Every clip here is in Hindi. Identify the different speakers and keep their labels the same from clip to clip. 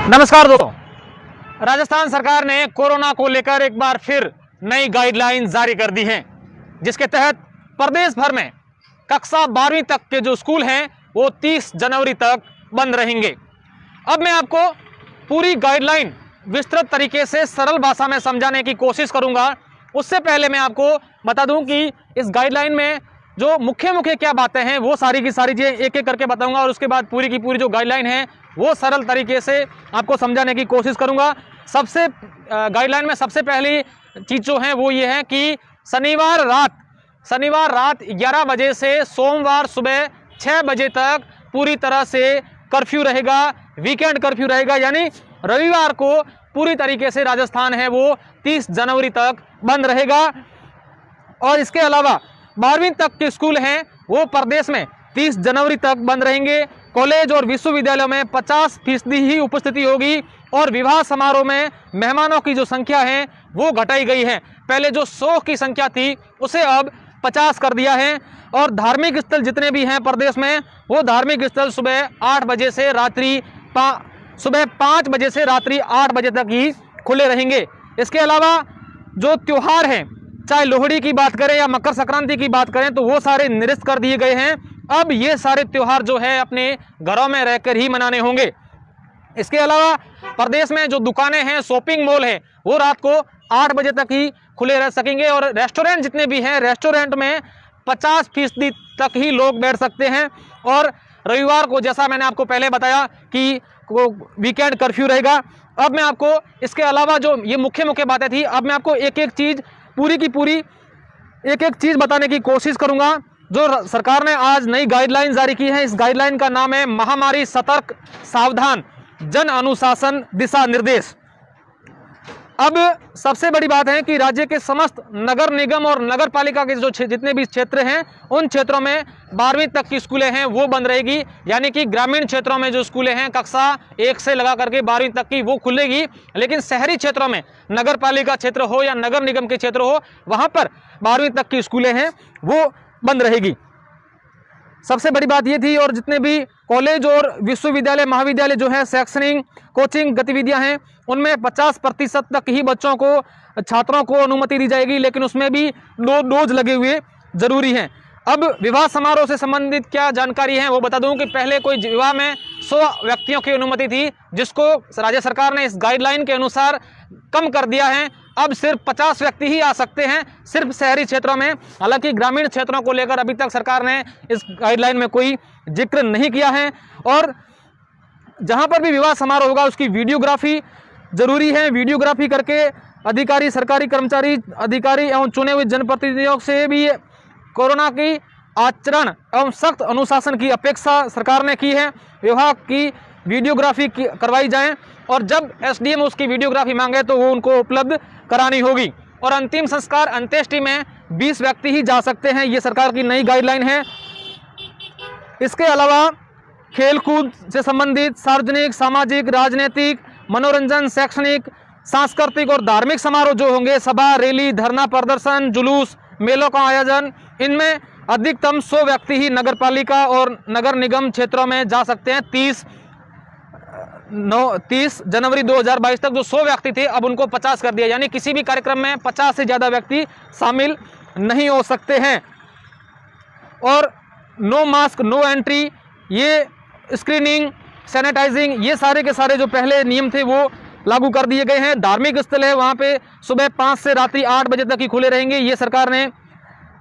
Speaker 1: नमस्कार दोस्तों, राजस्थान सरकार ने कोरोना को लेकर एक बार फिर नई गाइडलाइन जारी कर दी है, जिसके तहत प्रदेश भर में कक्षा 12वीं तक के जो स्कूल हैं वो 30 जनवरी तक बंद रहेंगे। अब मैं आपको पूरी गाइडलाइन विस्तृत तरीके से सरल भाषा में समझाने की कोशिश करूंगा। उससे पहले मैं आपको बता दूं कि इस गाइडलाइन में जो मुख्य क्या बातें हैं वो सारी की सारी चीज़ें एक एक करके बताऊंगा, और उसके बाद पूरी की पूरी जो गाइडलाइन है वो सरल तरीके से आपको समझाने की कोशिश करूंगा। सबसे गाइडलाइन में सबसे पहली चीज़ जो है वो ये है कि शनिवार रात 11 बजे से सोमवार सुबह 6 बजे तक पूरी तरह से कर्फ्यू रहेगा, वीकेंड कर्फ्यू रहेगा, यानी रविवार को पूरी तरीके से राजस्थान है वो 30 जनवरी तक बंद रहेगा। और इसके अलावा 12वीं तक के स्कूल हैं वो प्रदेश में 30 जनवरी तक बंद रहेंगे। कॉलेज और विश्वविद्यालयों में 50% ही उपस्थिति होगी, और विवाह समारोह में मेहमानों की जो संख्या है वो घटाई गई है। पहले जो 100 की संख्या थी उसे अब 50 कर दिया है। और धार्मिक स्थल जितने भी हैं प्रदेश में वो धार्मिक स्थल सुबह 5 बजे से रात्रि 8 बजे तक ही खुले रहेंगे। इसके अलावा जो त्योहार हैं, चाहे लोहड़ी की बात करें या मकर संक्रांति की बात करें, तो वो सारे निरस्त कर दिए गए हैं। अब ये सारे त्योहार जो है अपने घरों में रहकर ही मनाने होंगे। इसके अलावा प्रदेश में जो दुकानें हैं, शॉपिंग मॉल हैं, वो रात को 8 बजे तक ही खुले रह सकेंगे। और रेस्टोरेंट जितने भी हैं, रेस्टोरेंट में 50% तक ही लोग बैठ सकते हैं। और रविवार को जैसा मैंने आपको पहले बताया कि वीकेंड कर्फ्यू रहेगा। अब मैं आपको इसके अलावा जो ये मुख्य बातें थी, अब मैं आपको एक एक चीज़ पूरी की पूरी एक एक चीज़ बताने की कोशिश करूंगा। जो सरकार ने आज नई गाइडलाइन जारी की है, इस गाइडलाइन का नाम है महामारी सतर्क सावधान जन अनुशासन दिशा निर्देश। अब सबसे बड़ी बात है कि राज्य के समस्त नगर निगम और नगर पालिका के जो जितने भी क्षेत्र हैं उन क्षेत्रों में 12वीं तक की स्कूलें हैं वो बंद रहेगी। यानी कि ग्रामीण क्षेत्रों में जो स्कूलें हैं कक्षा 1 से लगा करके 12वीं तक की वो खुलेगी, लेकिन शहरी क्षेत्रों में नगर पालिका क्षेत्र हो या नगर निगम के क्षेत्र हो, वहाँ पर 12वीं तक की स्कूलें हैं वो बंद रहेगी। सबसे बड़ी बात ये थी। और जितने भी कॉलेज और विश्वविद्यालय महाविद्यालय जो है शैक्षणिक कोचिंग गतिविधियां हैं उनमें 50% तक ही बच्चों को छात्रों को अनुमति दी जाएगी, लेकिन उसमें भी 2 डोज लगे हुए जरूरी हैं। अब विवाह समारोह से संबंधित क्या जानकारी है वो बता दूं कि पहले कोई विवाह में 100 व्यक्तियों की अनुमति थी, जिसको राज्य सरकार ने इस गाइडलाइन के अनुसार कम कर दिया है। अब सिर्फ 50 व्यक्ति ही आ सकते हैं, सिर्फ शहरी क्षेत्रों में। हालांकि ग्रामीण क्षेत्रों को लेकर अभी तक सरकार ने इस गाइडलाइन में कोई जिक्र नहीं किया है। और जहां पर भी विवाह समारोह होगा उसकी वीडियोग्राफी जरूरी है। वीडियोग्राफी करके अधिकारी, सरकारी कर्मचारी, अधिकारी एवं चुने हुए जनप्रतिनिधियों से भी कोरोना की आचरण एवं सख्त अनुशासन की अपेक्षा सरकार ने की है। विवाह की वीडियोग्राफी करवाई जाए, और जब एसडीएम उसकी वीडियोग्राफी मांगे तो वो उनको उपलब्ध करानी होगी। और अंतिम संस्कार अंत्येष्टि में 20 व्यक्ति ही जा सकते हैं, ये सरकार की नई गाइडलाइन है। इसके अलावा खेलकूद से संबंधित सार्वजनिक, सामाजिक, राजनीतिक, मनोरंजन, शैक्षणिक, सांस्कृतिक और धार्मिक समारोह जो होंगे, सभा, रैली, धरना प्रदर्शन, जुलूस, मेलों का आयोजन, इनमें अधिकतम 100 व्यक्ति ही नगर पालिका और नगर निगम क्षेत्रों में जा सकते हैं। 30 जनवरी 2022 तक जो 100 व्यक्ति थे अब उनको 50 कर दिया, यानी किसी भी कार्यक्रम में 50 से ज़्यादा व्यक्ति शामिल नहीं हो सकते हैं। और नो मास्क नो एंट्री, ये स्क्रीनिंग, सैनिटाइजिंग, ये सारे के सारे जो पहले नियम थे वो लागू कर दिए गए हैं। धार्मिक स्थल है वहाँ पे सुबह 5 से रात्रि 8 बजे तक ही खुले रहेंगे। ये सरकार ने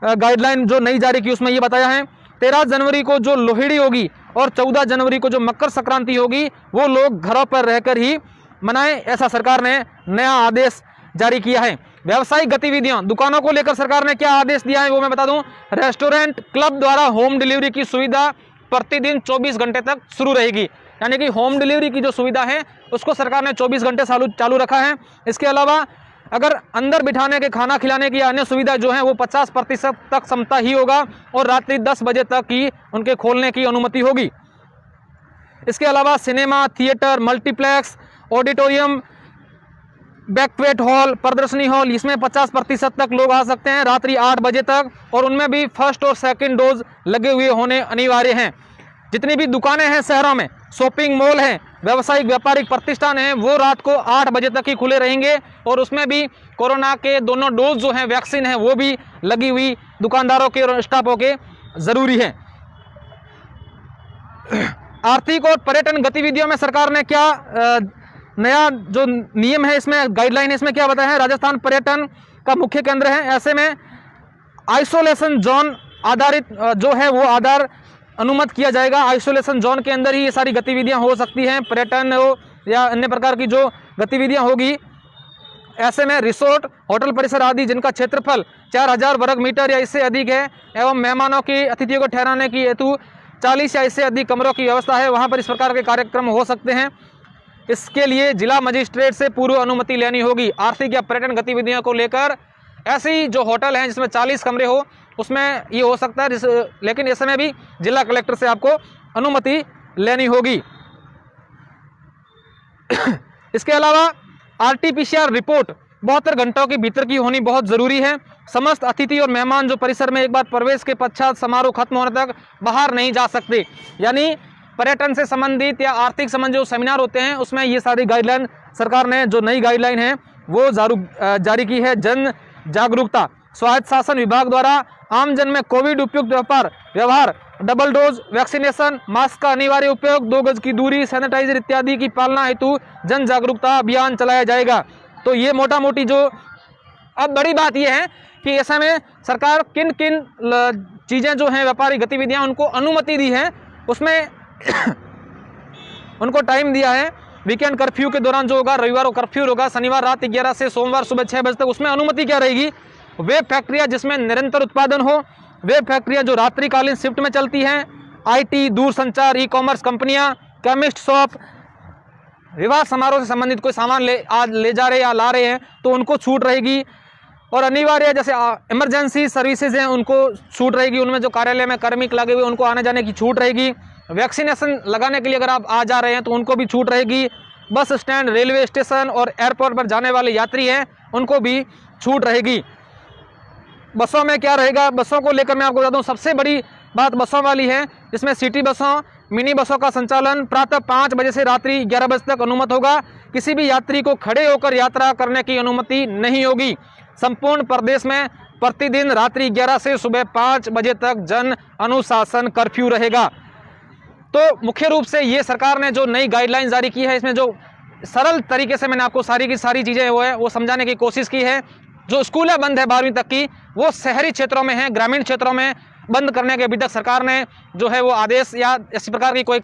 Speaker 1: गाइडलाइन जो नई जारी की उसमें ये बताया है। 13 जनवरी को जो लोहड़ी होगी और 14 जनवरी को जो मकर संक्रांति होगी वो लोग घरों पर रहकर ही मनाएं, ऐसा सरकार ने नया आदेश जारी किया है। व्यावसायिक गतिविधियां, दुकानों को लेकर सरकार ने क्या आदेश दिया है वो मैं बता दूं। रेस्टोरेंट, क्लब द्वारा होम डिलीवरी की सुविधा प्रतिदिन 24 घंटे तक शुरू रहेगी, यानी कि होम डिलीवरी की जो सुविधा है उसको सरकार ने 24 घंटे चालू रखा है। इसके अलावा अगर अंदर बिठाने के खाना खिलाने की अन्य सुविधा जो है वो 50% तक क्षमता ही होगा, और रात्रि 10 बजे तक ही उनके खोलने की अनुमति होगी। इसके अलावा cinema, theatre, multiplex, auditorium, banquet hall, प्रदर्शनी हॉल, इसमें 50% तक लोग आ सकते हैं रात्रि 8 बजे तक, और उनमें भी फर्स्ट और सेकंड डोज लगे हुए होने अनिवार्य हैं। जितनी भी दुकानें हैं शहरों में, शॉपिंग मॉल हैं, व्यावसायिक व्यापारिक प्रतिष्ठान हैं वो रात को 8 बजे तक ही खुले रहेंगे और उसमें भी कोरोना के दोनों डोज जो हैं वैक्सीन है वो भी लगी हुई दुकानदारों के और स्टाफों के जरूरी है। आर्थिक और पर्यटन गतिविधियों में सरकार ने क्या नया जो नियम है, इसमें गाइडलाइन है, इसमें क्या बताया है? राजस्थान पर्यटन का मुख्य केंद्र है, ऐसे में आइसोलेशन जोन आधारित जो है वो आधार अनुमत किया जाएगा। आइसोलेशन जोन के अंदर ही ये सारी गतिविधियां हो सकती हैं, पर्यटन हो या अन्य प्रकार की जो गतिविधियां होगी। ऐसे में रिसोर्ट, होटल परिसर आदि जिनका क्षेत्रफल 4000 वर्ग मीटर या इससे अधिक है एवं मेहमानों की अतिथियों को ठहराने की हेतु 40 या इससे अधिक कमरों की व्यवस्था है, वहां पर इस प्रकार के कार्यक्रम हो सकते हैं। इसके लिए जिला मजिस्ट्रेट से पूर्व अनुमति लेनी होगी। आर्थिक या पर्यटन गतिविधियों को लेकर ऐसी जो होटल हैं जिसमें 40 कमरे हो उसमें ये हो सकता है, लेकिन इस समय भी जिला कलेक्टर से आपको अनुमति लेनी होगी। इसके अलावा RT-PCR रिपोर्ट 72 घंटों के भीतर की होनी बहुत जरूरी है। समस्त अतिथि और मेहमान जो परिसर में एक बार प्रवेश के पश्चात समारोह खत्म होने तक बाहर नहीं जा सकते। यानी पर्यटन से संबंधित या आर्थिक संबंधित जो सेमिनार होते हैं उसमें ये सारी गाइडलाइन सरकार ने जो नई गाइडलाइन है वो जारी की है। जन जागरूकता स्वायत्त शासन विभाग द्वारा आमजन में कोविड उपयुक्त व्यवहार, डबल डोज वैक्सीनेशन, मास्क का अनिवार्य उपयोग, 2 गज की दूरी, सैनिटाइजर इत्यादि की पालना हेतु जन जागरूकता अभियान चलाया जाएगा। तो ये मोटा मोटी जो अब बड़ी बात यह है कि ऐसे में सरकार किन किन चीज़ें जो हैं व्यापारिक गतिविधियां उनको अनुमति दी है, उसमें उनको टाइम दिया है। वीकेंड कर्फ्यू के दौरान जो होगा, रविवार को कर्फ्यू होगा, शनिवार रात 11 से सोमवार सुबह 6 बजे तक, उसमें अनुमति क्या रहेगी? वे फैक्ट्रियां जिसमें निरंतर उत्पादन हो, वे फैक्ट्रियां जो रात्रिकालीन शिफ्ट में चलती हैं, IT, दूरसंचार, ई-कॉमर्स कंपनियां, केमिस्ट शॉप, विवाह समारोह से संबंधित कोई सामान ले जा रहे या ला रहे हैं तो उनको छूट रहेगी। और अनिवार्य जैसे इमरजेंसी सर्विसेज हैं उनको छूट रहेगी, उनमें जो कार्यालय में कार्मिक लगे हुए उनको आने जाने की छूट रहेगी। वैक्सीनेशन लगाने के लिए अगर आप आ जा रहे हैं तो उनको भी छूट रहेगी। बस स्टैंड, रेलवे स्टेशन और एयरपोर्ट पर जाने वाले यात्री हैं उनको भी छूट रहेगी। बसों में क्या रहेगा? बसों को लेकर मैं आपको बता दूं, सबसे बड़ी बात बसों वाली है। इसमें सिटी बसों, मिनी बसों का संचालन प्रातः 5 बजे से रात्रि 11 बजे तक अनुमत होगा। किसी भी यात्री को खड़े होकर यात्रा करने की अनुमति नहीं होगी। संपूर्ण प्रदेश में प्रतिदिन रात्रि 11 से सुबह 5 बजे तक जन अनुशासन कर्फ्यू रहेगा। तो मुख्य रूप से ये सरकार ने जो नई गाइडलाइन जारी की है, इसमें जो सरल तरीके से मैंने आपको सारी की सारी चीज़ें वो समझाने की कोशिश की है। जो स्कूलें बंद है 12वीं तक की, वो शहरी क्षेत्रों में हैं, ग्रामीण क्षेत्रों में बंद करने के अभी तक सरकार ने जो है वो आदेश या इस प्रकार की कोई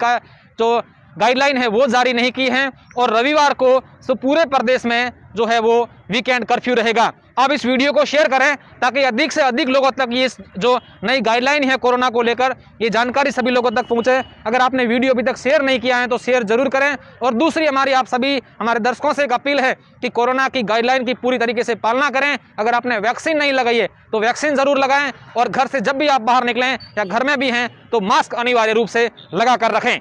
Speaker 1: जो गाइडलाइन है वो जारी नहीं की है। और रविवार को तो पूरे प्रदेश में जो है वो वीकेंड कर्फ्यू रहेगा। आप इस वीडियो को शेयर करें ताकि अधिक से अधिक लोगों तक ये जो नई गाइडलाइन है कोरोना को लेकर, ये जानकारी सभी लोगों तक पहुंचे। अगर आपने वीडियो अभी तक शेयर नहीं किया है तो शेयर जरूर करें। और दूसरी हमारी आप सभी हमारे दर्शकों से एक अपील है कि कोरोना की गाइडलाइन की पूरी तरीके से पालना करें। अगर आपने वैक्सीन नहीं लगाई है तो वैक्सीन जरूर लगाएं और घर से जब भी आप बाहर निकलें या घर में भी हैं तो मास्क अनिवार्य रूप से लगा कर रखें।